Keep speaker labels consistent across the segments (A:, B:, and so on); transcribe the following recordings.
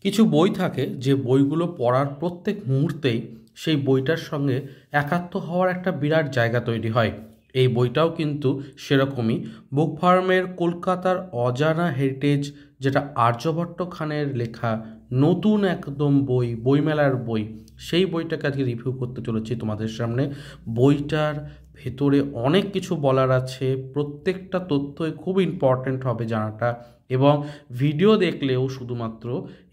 A: কিছু বই থাকে যে বইগুলো পড়ার প্রত্যেক মুহূর্তেই সেই বইটার সঙ্গে একাত্ম হওয়ার একটা বিরাট জায়গা তৈরি হয়। এই বইটাও কিন্তু সেরকমই। বুক ফার্মের কলকাতার অজানা হেরিটেজ, যেটা আর্যভট্ট খানের লেখা নতুন একদম বই, বইমেলার বই, সেই বইটাকে আজকে রিভিউ করতে চলেছি তোমাদের সামনে। বইটার ভেতরে অনেক কিছু বলার আছে, প্রত্যেকটা তথ্যই খুব ইম্পর্ট্যান্ট হবে জানাটা, এবং ভিডিও দেখলেও শুধুমাত্র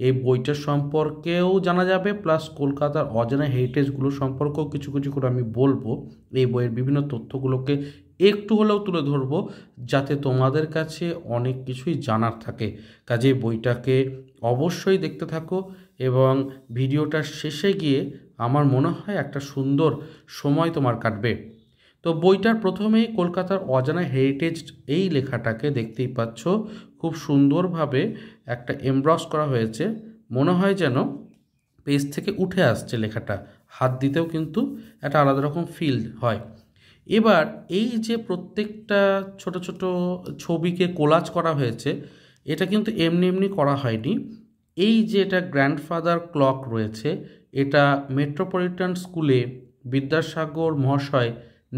A: এই বইটার সম্পর্কেও জানা যাবে, প্লাস কলকাতার অজানা হেরিটেজগুলো সম্পর্কেও কিছু কিছু করে আমি বলবো। এই বইয়ের বিভিন্ন তথ্যগুলোকে একটু হলেও তুলে ধরবো, যাতে তোমাদের কাছে অনেক কিছুই জানার থাকে। কাজে বইটাকে অবশ্যই দেখতে থাকো, এবং ভিডিওটার শেষে গিয়ে আমার মনে হয় একটা সুন্দর সময় তোমার কাটবে। তো বইটার প্রথমেই কলকাতার অজানা হেরিটেজ এই লেখাটাকে দেখতেই পাচ্ছ, খুব সুন্দরভাবে একটা এমব্রস করা হয়েছে। মনে হয় যেন পেজ থেকে উঠে আসছে লেখাটা, হাত দিতেও কিন্তু একটা আলাদা রকম ফিল হয়। এবার এই যে প্রত্যেকটা ছোট ছোট ছবিকে কোলাজ করা হয়েছে, এটা কিন্তু এমনি এমনি করা হয়নি। এই যে এটা গ্র্যান্ডফাদার ক্লক রয়েছে, এটা মেট্রোপলিটন স্কুলে বিদ্যাসাগর মহাশয়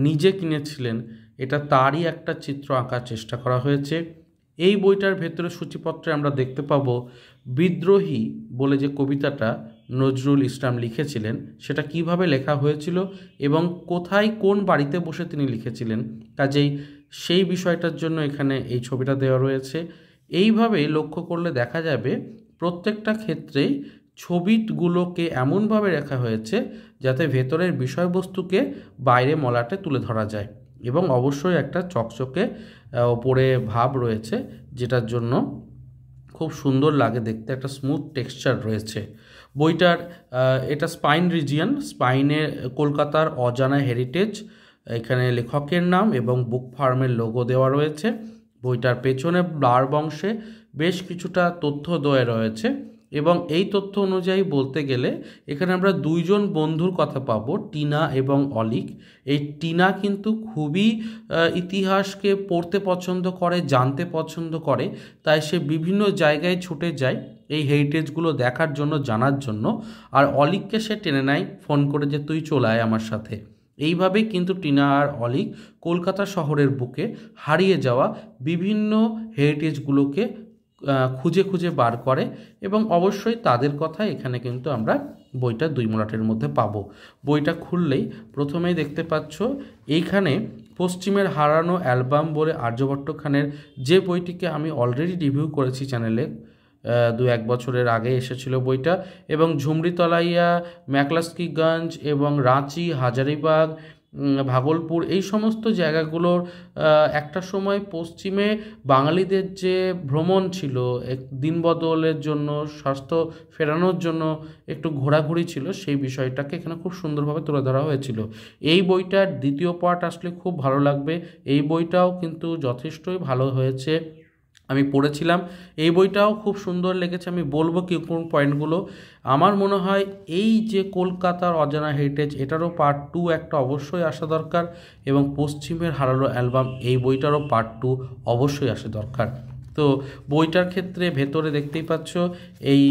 A: নিজে কিনেছিলেন, এটা তারই একটা চিত্র আঁকার চেষ্টা করা হয়েছে। এই বইটার ভেতরে সূচিপত্রে আমরা দেখতে পাবো বিদ্রোহী বলে যে কবিতাটা নজরুল ইসলাম লিখেছিলেন, সেটা কিভাবে লেখা হয়েছিল এবং কোথায় কোন বাড়িতে বসে তিনি লিখেছিলেন। কাজেই সেই বিষয়টার জন্য এখানে এই ছবিটা দেওয়া রয়েছে। এইভাবেই লক্ষ্য করলে দেখা যাবে প্রত্যেকটা ক্ষেত্রেই ছবিগুলোকে এমনভাবে রাখা হয়েছে যাতে ভেতরের বিষয়বস্তুকে বাইরে মলাটে তুলে ধরা যায়, এবং অবশ্যই একটা চকচকে ওপরে ভাব রয়েছে, যেটার জন্য খুব সুন্দর লাগে দেখতে, একটা স্মুথ টেক্সচার রয়েছে বইটার। এটা স্পাইন রিজিয়ন, স্পাইনে কলকাতার অজানা হেরিটেজ, এখানে লেখকের নাম এবং বুক ফার্মের লোগো দেওয়া রয়েছে। বইটার পেছনে ব্লার বংশে বেশ কিছুটা তথ্য দেওয়া রয়েছে, এবং এই তথ্য অনুযায়ী বলতে গেলে এখানে আমরা দুইজন বন্ধুর কথা পাবো, টিনা এবং অলিক। এই টিনা কিন্তু খুবই ইতিহাসকে পড়তে পছন্দ করে, জানতে পছন্দ করে, তাই সে বিভিন্ন জায়গায় ছুটে যায় এই হেরিটেজগুলো দেখার জন্য, জানার জন্য। আর অলিককে সে টেনে নেয় ফোন করে যে তুই চলে আয় আমার সাথে। এইভাবেই কিন্তু টিনা আর অলিক কলকাতা শহরের বুকে হারিয়ে যাওয়া বিভিন্ন হেরিটেজগুলোকে খুঁজে খুঁজে বার করে, এবং অবশ্যই তাদের কথা এখানে কিন্তু আমরা বইটা দুই মলাটের মধ্যে পাবো। বইটা খুললেই প্রথমেই দেখতে পাচ্ছ এইখানে পশ্চিমের হারানো অ্যালবাম বলে আর্যভট্ট খানের যে বইটিকে আমি অলরেডি রিভিউ করেছি চ্যানেলে, 2-1 বছরের আগে এসেছিল বইটা, এবং ঝুমরিতলাইয়া, ম্যাকলাস্কিগঞ্জ এবং রাঁচি, হাজারিবাগ, ভাগলপুর, এই সমস্ত জায়গাগুলোর একটা সময় পশ্চিমে বাঙালিদের যে ভ্রমণ ছিল, এক দিন বদলের জন্য, স্বাস্থ্য ফেরানোর জন্য একটু ঘোরাঘুরি ছিল, সেই বিষয়টাকে এখানে খুব সুন্দরভাবে তুলে ধরা হয়েছিল। এই বইটার দ্বিতীয় পার্ট আসলে খুব ভালো লাগবে। এই বইটাও কিন্তু যথেষ্টই ভালো হয়েছে, আমি পড়েছিলাম। এই বইটাও খুব সুন্দর লেগেছে। আমি বলবো কি কোন পয়েন্টগুলো। আমার মনে হয় এই যে কলকাতার অজানা হেরিটেজ, এটারও পার্ট 2 একটা অবশ্যই আসা দরকার, এবং পশ্চিমের হারানো অ্যালবাম এই বইটারও পার্ট 2 অবশ্যই আসা দরকার। তো বইটার ক্ষেত্রে ভেতরে দেখতেই পাচ্ছ এই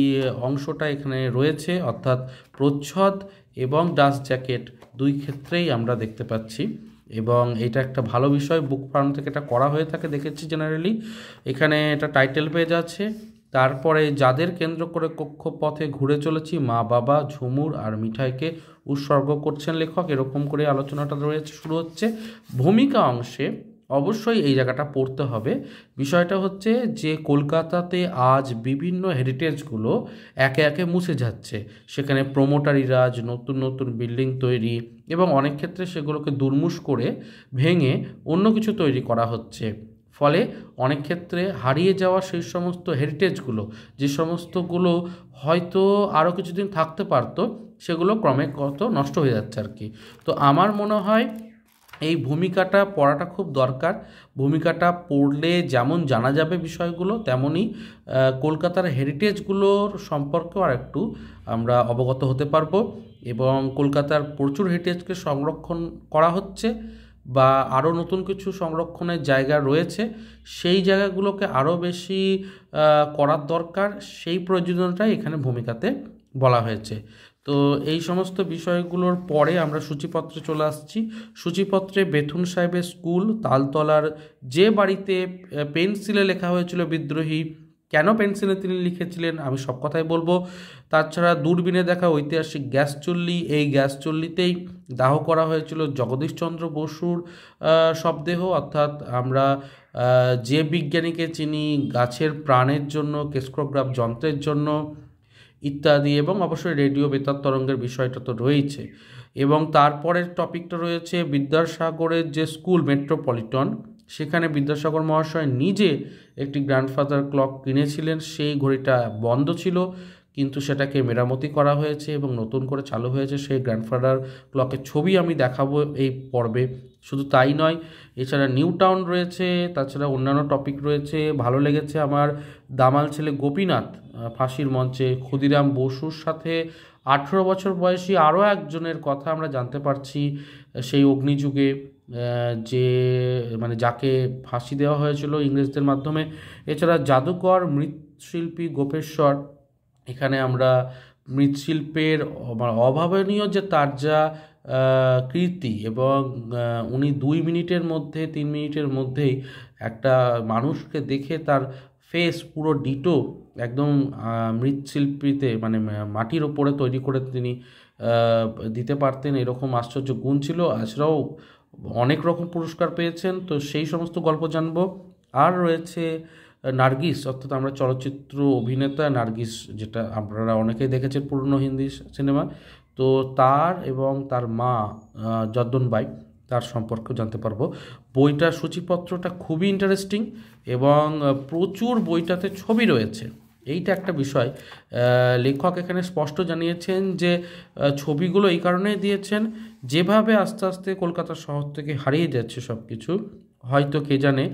A: অংশটা এখানে রয়েছে, অর্থাৎ প্রচ্ছদ এবং ডাস্ট জ্যাকেট দুই ক্ষেত্রেই আমরা দেখতে পাচ্ছি, এবং এটা একটা ভালো বিষয়। বুক ফার্ম থেকে এটা করা হয়ে থাকে দেখেছি জেনারেলি। এখানে এটা টাইটেল পেজ আছে, তারপরে যাদের কেন্দ্র করে কক্ষপথে ঘুরে চলেছি, মা বাবা, ঝুমুর আর মিঠাইকে উৎসর্গ করছেন লেখক, এরকম করে আলোচনাটা রয়েছে, শুরু হচ্ছে। ভূমিকা অংশে অবশ্যই এই জায়গাটা পড়তে হবে। বিষয়টা হচ্ছে যে কলকাতাতে আজ বিভিন্ন হেরিটেজগুলো একে একে মুছে যাচ্ছে, সেখানে প্রমোটারি রাজ, নতুন নতুন বিল্ডিং তৈরি, এবং অনেক ক্ষেত্রে সেগুলোকে দুর্মুষ করে ভেঙে অন্য কিছু তৈরি করা হচ্ছে। ফলে অনেক ক্ষেত্রে হারিয়ে যাওয়া সেই সমস্ত হেরিটেজগুলো, যে সমস্তগুলো হয়তো আরও কিছুদিন থাকতে পারতো, সেগুলো ক্রমে কত নষ্ট হয়ে যাচ্ছে আর কি। তো আমার মনে হয় এই ভূমিকাটা পড়াটা খুব দরকার। ভূমিকাটা পড়লে যেমন জানা যাবে বিষয়গুলো, তেমনই কলকাতার হেরিটেজগুলোর সম্পর্কেও আর একটু আমরা অবগত হতে পারবো, এবং কলকাতার প্রচুর হেরিটেজকে সংরক্ষণ করা হচ্ছে, বা আরও নতুন কিছু সংরক্ষণের জায়গা রয়েছে, সেই জায়গাগুলোকে আরও বেশি করার দরকার, সেই প্রয়োজনীয়তাই এখানে ভূমিকাতে বলা হয়েছে। তো এই সমস্ত বিষয়গুলোর পরে আমরা সূচিপত্রে চলে আসছি। সূচিপত্রে বেথুন সাহেবের স্কুল, তালতলার যে বাড়িতে পেন্সিলে লেখা হয়েছিল বিদ্রোহী, কেন পেন্সিলে তিনি লিখেছিলেন আমি সব কথাই বলবো। তাছাড়া দূরবীনে দেখা ঐতিহাসিক গ্যাস চুল্লি, এই গ্যাস চুল্লিতেই দাহ করা হয়েছিল জগদীশচন্দ্র বসুর শবদেহ, অর্থাৎ আমরা যে বিজ্ঞানীকে চিনি গাছের প্রাণের জন্য, কেস্ক্রোগ্রাফ যন্ত্রের জন্য ইত্যাদি, এবং অবশ্যই রেডিও বেতার তরঙ্গের বিষয়টা তো রয়েছে। এবং তারপরের টপিকটা রয়েছে বিদ্যাসাগরের যে স্কুল মেট্রোপলিটন, সেখানে বিদ্যাসাগর মহাশয় নিজে একটি গ্র্যান্ডফাদার ক্লক কিনেছিলেন। সেই ঘড়িটা বন্ধ ছিল, কিন্তু সেটাকে মেরামতি করা হয়েছে এবং নতুন করে চালু হয়েছে। সেই গ্র্যান্ডফাদার ক্লকের ছবি আমি দেখাবো এই পর্বে। শুধু তাই নয়, এছাড়া নিউ টাউন রয়েছে, তাছাড়া অন্যান্য টপিক রয়েছে। ভালো লেগেছে আমার দামাল ছেলে গোপীনাথ ফাঁসির মঞ্চে ক্ষুদিরাম বসুর সাথে 18 বছর বয়সী আরও একজনের কথা আমরা জানতে পারছি, সেই অগ্নিযুগে যে মানে যাকে ফাঁসি দেওয়া হয়েছিল ইংরেজদের মাধ্যমে। এছাড়া জাদুকর মৃৎশিল্পী গোপেশ্বর, এখানে আমরা মৃৎশিল্পের অভাবনীয় যে তার যা কীর্তি, এবং উনি 2 মিনিটের মধ্যে 3 মিনিটের মধ্যেই একটা মানুষকে দেখে তার ফেস পুরো ডিটো একদম মৃৎশিল্পীতে মানে মাটির ওপরে তৈরি করে তিনি দিতে পারতেন, এরকম আশ্চর্য গুণ ছিল। এছাড়াও অনেক রকম পুরস্কার পেয়েছেন। তো সেই সমস্ত গল্প জানবো। আর রয়েছে নার্গিস, অর্থাৎ আমরা চলচ্চিত্র অভিনেতা নার্গিস, যেটা আপনারা অনেকেই দেখেছেন পুরনো হিন্দি সিনেমা, তো তার এবং তার মা যদ্দনবাই, তার সম্পর্কেও জানতে পারবো। বইটার সূচিপত্রটা খুবই ইন্টারেস্টিং এবং প্রচুর বইটাতে ছবি রয়েছে। এইটা একটা বিষয়, লেখক এখানে স্পষ্ট জানিয়েছেন যে ছবিগুলো এই কারণেই দিয়েছেন, যেভাবে আস্তে আস্তে কলকাতা শহর থেকে হারিয়ে যাচ্ছে সব কিছু, হয়তো কে জানে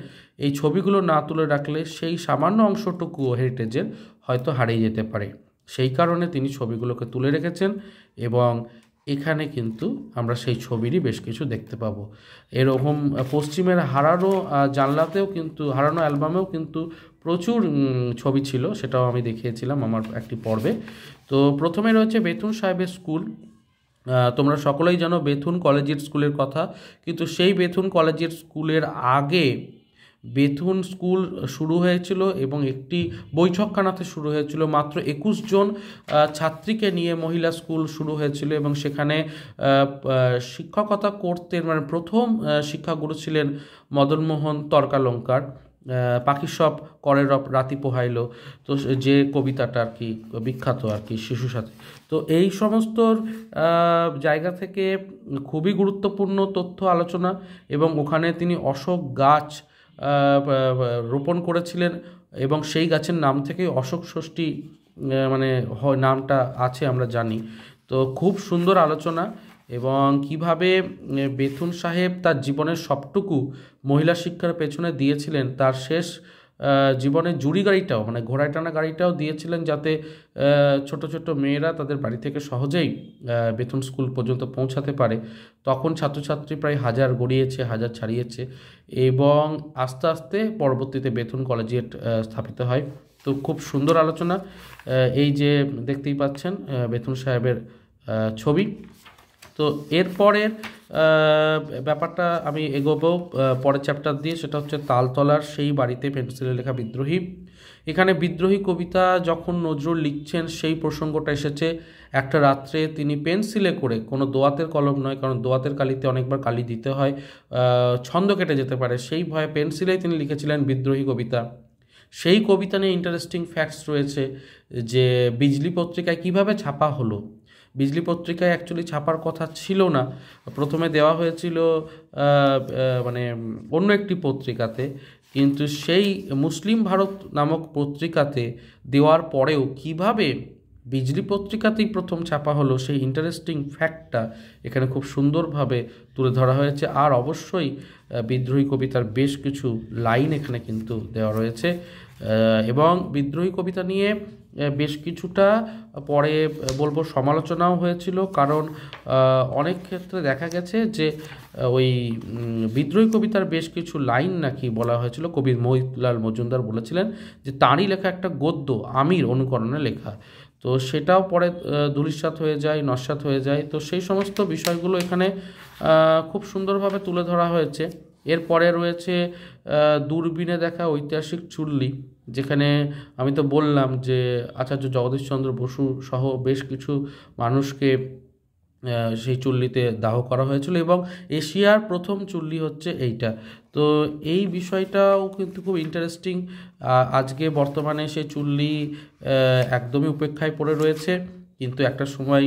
A: এই ছবিগুলো না তুলে রাখলে সেই সামান্য অংশটুকু হেরিটেজের হয়তো হারিয়ে যেতে পারে। সেই কারণে তিনি ছবিগুলোকে তুলে রেখেছেন, এবং এখানে কিন্তু আমরা সেই ছবিরই বেশ কিছু দেখতে পাবো। এরকম পশ্চিমের হারানো জানলাতেও কিন্তু, হারানো অ্যালবামেও কিন্তু প্রচুর ছবি ছিল, সেটাও আমি দেখিয়েছিলাম আমার একটি পর্বে। তো প্রথমে রয়েছে বেথুন সাহেবের স্কুল। তোমরা সকলেই জানো বেথুন কলেজিয়েট স্কুলের কথা, কিন্তু সেই বেথুন কলেজিয়েট স্কুলের আগে বেথুন স্কুল শুরু হয়েছিল এবং একটি বৈঠকখানাতে শুরু হয়েছিল। মাত্র 21 জন ছাত্রীকে নিয়ে মহিলা স্কুল শুরু হয়েছিল, এবং সেখানে শিক্ষকতা করতেন, মানে প্রথম শিক্ষাগুরু ছিলেন মদনমোহন তর্কালঙ্কার। পাখি সব করের রাতি পোহাইল, তো যে কবিতাটা আর কি বিখ্যাত আর কি শিশু সাথী। তো এই সমস্ত জায়গা থেকে খুবই গুরুত্বপূর্ণ তথ্য আলোচনা, এবং ওখানে তিনি অশোক গাছ রোপণ করেছিলেন, এবং সেই গাছের নাম থেকে অশোক ষষ্ঠী মানে নামটা আছে আমরা জানি। তো খুব সুন্দর আলোচনা, এবং কিভাবে বেথুন সাহেব তার জীবনের সবটুকু মহিলা শিক্ষার পেছনে দিয়েছিলেন, তার শেষ জীবনের জুড়ি গাড়িটাও মানে ঘোড়ায় টানা গাড়িটাও দিয়েছিলেন, যাতে ছোট ছোট মেয়েরা তাদের বাড়ি থেকে সহজেই বেথুন স্কুল পর্যন্ত পৌঁছাতে পারে। তখন ছাত্রছাত্রী প্রায় 1000 গড়িয়েছে, 1000 ছাড়িয়েছে, এবং আস্তে আস্তে পরবর্তীতে বেথুন কলেজিয়েট স্থাপিত হয়। তো খুব সুন্দর আলোচনা। এই যে দেখতেই পাচ্ছেন বেথুন সাহেবের ছবি। তো এরপরের ব্যাপারটা আমি এগোবো পরের চ্যাপ্টার দিয়ে, সেটা হচ্ছে তালতলার সেই বাড়িতে পেন্সিলে লেখা বিদ্রোহী। এখানে বিদ্রোহী কবিতা যখন নজরুল লিখছেন সেই প্রসঙ্গটা এসেছে। একটা রাত্রে তিনি পেন্সিলে করে, কোনো দোয়াতের কলম নয়, কারণ দোয়াতের কালিতে অনেকবার কালি দিতে হয়, ছন্দ কেটে যেতে পারে, সেই ভয়ে পেন্সিলেই তিনি লিখেছিলেন বিদ্রোহী কবিতা। সেই কবিতা নিয়ে ইন্টারেস্টিং ফ্যাক্টস রয়েছে, যে বিজলি পত্রিকায় কিভাবে ছাপা হলো। বিজলি পত্রিকায় অ্যাকচুয়ালি ছাপার কথা ছিল না, প্রথমে দেওয়া হয়েছিল মানে অন্য একটি পত্রিকাতে, কিন্তু সেই মুসলিম ভারত নামক পত্রিকাতে দেওয়ার পরেও কিভাবে বিজলি পত্রিকাতেই প্রথম ছাপা হলো, সেই ইন্টারেস্টিং ফ্যাক্টটা এখানে খুব সুন্দরভাবে তুলে ধরা হয়েছে। আর অবশ্যই বিদ্রোহী কবিতার বেশ কিছু লাইন এখানে কিন্তু দেওয়া রয়েছে, এবং বিদ্রোহী কবিতা নিয়ে বেশ কিছুটা পরে বলবো সমালোচনাও হয়েছিল, কারণ অনেক ক্ষেত্রে দেখা গেছে যে ওই বিদ্রোহী কবিতার বেশ কিছু লাইন নাকি বলা হয়েছিল, কবি মহিলাল মজুমদার বলেছিলেন যে তাঁরই লেখা একটা গদ্য আমির অনুকরণে লেখা, তো সেটাও পরে ধূলিসাৎ হয়ে যায়, নস্যাৎ হয়ে যায়। তো সেই সমস্ত বিষয়গুলো এখানে খুব সুন্দরভাবে তুলে ধরা হয়েছে। এরপরে রয়েছে দূরবীনে দেখা ঐতিহাসিক চুল্লি, যেখানে আমি তো বললাম যে আচার্য জগদীশচন্দ্র বসু সহ বেশ কিছু মানুষকে সেই চুল্লিতে দাহ করা হয়েছিল, এবং এশিয়ার প্রথম চুল্লি হচ্ছে এইটা। তো এই বিষয়টাও কিন্তু খুব ইন্টারেস্টিং। আজকে বর্তমানে সেই চুল্লি একদমই উপেক্ষায় পড়ে রয়েছে, কিন্তু একটা সময়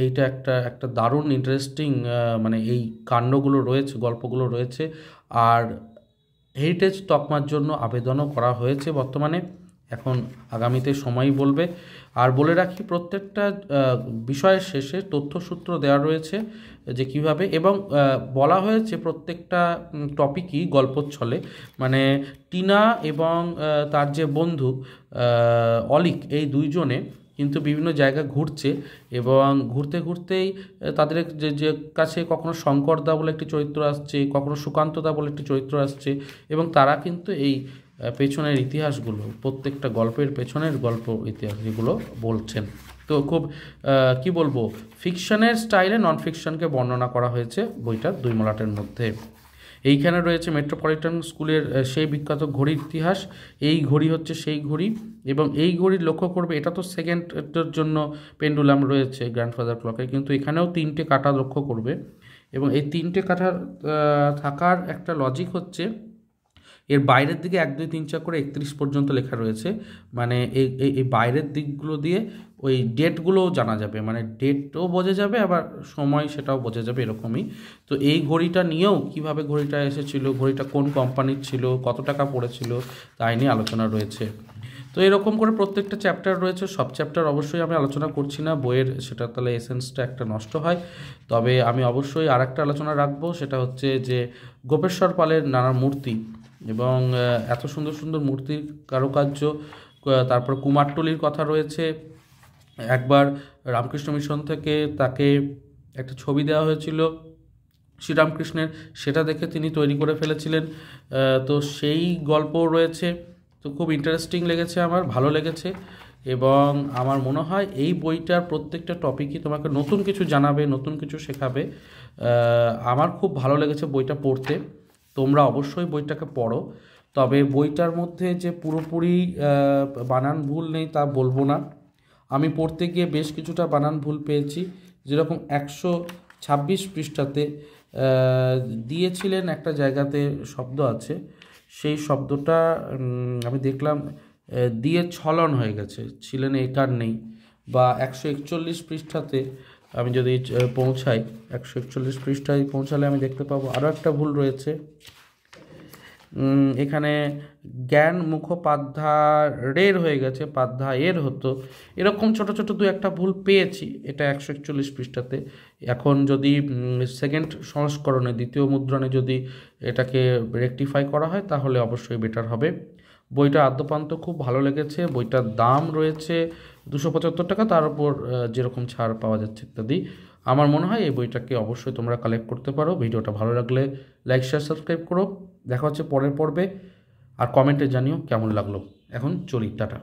A: এইটা একটা দারুণ ইন্টারেস্টিং মানে এই কাণ্ডগুলো রয়েছে, গল্পগুলো রয়েছে। আর হেরিটেজ তকমার জন্য আবেদনও করা হয়েছে বর্তমানে, এখন আগামীতে সময়ই বলবে। আর বলে রাখি, প্রত্যেকটা বিষয়ের শেষে তথ্যসূত্র দেওয়া রয়েছে যে কিভাবে, এবং বলা হয়েছে প্রত্যেকটা টপিকই গল্পচ্ছলে, মানে টিনা এবং তার যে বন্ধু অলিক, এই দুইজনে কিন্তু বিভিন্ন জায়গা ঘুরছে, এবং ঘুরতে ঘুরতেই তাদের যে কাছে কখনো শঙ্করদা বলে একটি চরিত্র আসছে, কখনো সুকান্তদা বলে একটি চরিত্র আসছে, এবং তারা কিন্তু এই পেছনের ইতিহাসগুলো, প্রত্যেকটা গল্পের পেছনের গল্প ইতিহাস এগুলো বলছেন। তো খুব কি বলবো, ফিকশনের স্টাইলে নন ফিকশনকে বর্ণনা করা হয়েছে বইটার দুই মলাটের মধ্যে। এইখানে রয়েছে মেট্রোপলিটন স্কুলের সেই বিখ্যাত ঘড়ির ইতিহাস, এই ঘড়ি হচ্ছে সেই ঘড়ি, এবং এই ঘড়ির লক্ষ্য করবে এটা তো সেকেন্ডের জন্য পেন্ডুলাম রয়েছে গ্র্যান্ডফাদার ক্লকে, কিন্তু এখানেও 3টে কাঁটা লক্ষ্য করবে, এবং এই 3টে কাঁটা থাকার একটা লজিক হচ্ছে এর বাইরের দিকে 1 2 3 4 করে 31 পর্যন্ত লেখা রয়েছে, মানে এই বাইরের দিকগুলো দিয়ে ওই ডেটগুলোও জানা যাবে, মানে ডেটও বোঝা যাবে, আবার সময় সেটাও বোঝা যাবে, এরকমই। তো এই ঘড়িটা নিয়েও কিভাবে ঘড়িটা এসেছিল, ঘড়িটা কোন কোম্পানির ছিল, কত টাকা পড়েছিল, তাই নিয়ে আলোচনা রয়েছে। তো এরকম করে প্রত্যেকটা চ্যাপ্টার রয়েছে, সব চ্যাপ্টার অবশ্যই আমি আলোচনা করছি না বইয়ের, সেটা তাহলে এসেন্সটা একটা নষ্ট হয়। তবে আমি অবশ্যই আর একটা আলোচনা রাখবো, সেটা হচ্ছে যে গোপেশ্বর পালের নানা মূর্তি, এবং এত সুন্দর সুন্দর মূর্তির কারুকার্য, তারপর কুমারটুলির কথা রয়েছে। একবার রামকৃষ্ণ মিশন থেকে তাকে একটা ছবি দেওয়া হয়েছিল শ্রীরামকৃষ্ণের, সেটা দেখে তিনি তৈরি করে ফেলেছিলেন, তো সেই গল্পও রয়েছে। তো খুব ইন্টারেস্টিং লেগেছে, আমার ভালো লেগেছে, এবং আমার মনে হয় এই বইটার প্রত্যেকটা টপিকই তোমাকে নতুন কিছু জানাবে, নতুন কিছু শেখাবে। আমার খুব ভালো লেগেছে বইটা পড়তে, তোমরা অবশ্যই বইটাকে পড়ো। তবে বইটার মধ্যে যে পুরোপুরি বানান ভুল নেই তা বলবো না, আমি পড়তে গিয়ে বেশ কিছুটা বানান ভুল পেয়েছি। যেরকম 126 পৃষ্ঠাতে দিয়েছিলেন একটা জায়গাতে শব্দ আছে, সেই শব্দটা আমি দেখলাম দিয়ে ছলন হয়ে গেছে, ছিলেন একার নেই। বা 141 পৃষ্ঠাতে আমি যদি পৌঁছাই, 141 পৃষ্ঠায় পৌঁছালে আমি দেখতে পাবো আরও একটা ভুল রয়েছে। এখানে জ্ঞান মুখোপাধ্যায়ের হয়ে গেছে, পাধ্যায়ের হতো, এরকম ছোট ছোট দু একটা ভুল পেয়েছি, এটা 141 পৃষ্ঠাতে। এখন যদি সেকেন্ড সংস্করণে, দ্বিতীয় মুদ্রণে যদি এটাকে রেকটিফাই করা হয় তাহলে অবশ্যই বেটার হবে। বইটা আদ্যপান্ত খুব ভালো লেগেছে, বইটার দাম রয়েছে 275 টাকা, তার উপর যেরকম ছাড় পাওয়া যাচ্ছে ইত্যাদি। আমার মনে হয় এই বইটাকে অবশ্যই তোমরা কালেক্ট করতে পারো। ভিডিওটা ভালো লাগলে লাইক শেয়ার সাবস্ক্রাইব করো। দেখা হচ্ছে পরের পর্বে, আর কমেন্টে জানিও কেমন লাগলো। এখন চলি, টাটা।